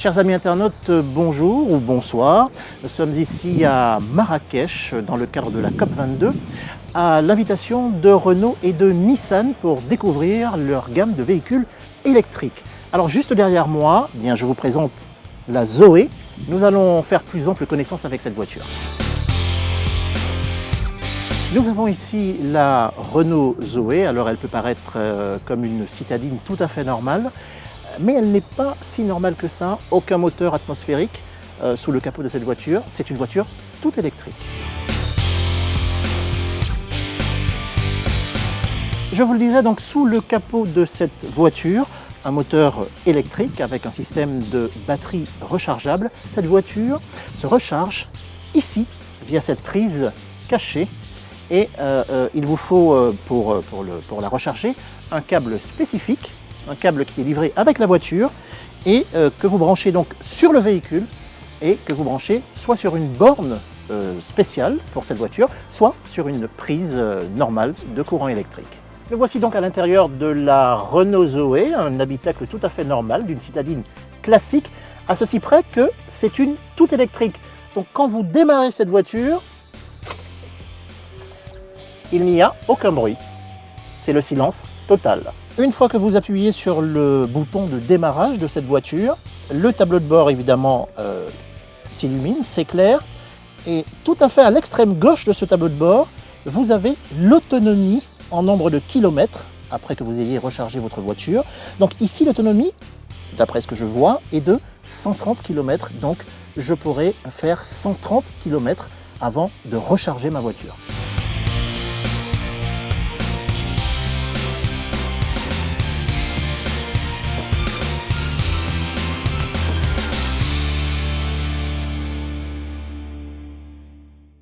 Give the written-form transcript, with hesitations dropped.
Chers amis internautes, bonjour ou bonsoir. Nous sommes ici à Marrakech dans le cadre de la COP22 à l'invitation de Renault et de Nissan pour découvrir leur gamme de véhicules électriques. Alors juste derrière moi, je vous présente la Zoé. Nous allons faire plus ample connaissance avec cette voiture. Nous avons ici la Renault Zoé. Alors elle peut paraître comme une citadine tout à fait normale, mais elle n'est pas si normale que ça. Aucun moteur atmosphérique sous le capot de cette voiture. C'est une voiture toute électrique. Je vous le disais, donc sous le capot de cette voiture, un moteur électrique avec un système de batterie rechargeable. Cette voiture se recharge ici via cette prise cachée. Et il vous faut, pour la recharger, un câble spécifique, un câble qui est livré avec la voiture et que vous branchez donc sur le véhicule et que vous branchez soit sur une borne spéciale pour cette voiture, soit sur une prise normale de courant électrique. Le voici donc à l'intérieur de la Renault Zoé, un habitacle tout à fait normal d'une citadine classique, à ceci près que c'est une toute électrique. Donc quand vous démarrez cette voiture, il n'y a aucun bruit, c'est le silence total. Une fois que vous appuyez sur le bouton de démarrage de cette voiture, le tableau de bord évidemment s'illumine, s'éclaire, et tout à fait à l'extrême gauche de ce tableau de bord, vous avez l'autonomie en nombre de kilomètres après que vous ayez rechargé votre voiture. Donc ici l'autonomie, d'après ce que je vois, est de 130 km, donc je pourrai faire 130 km avant de recharger ma voiture.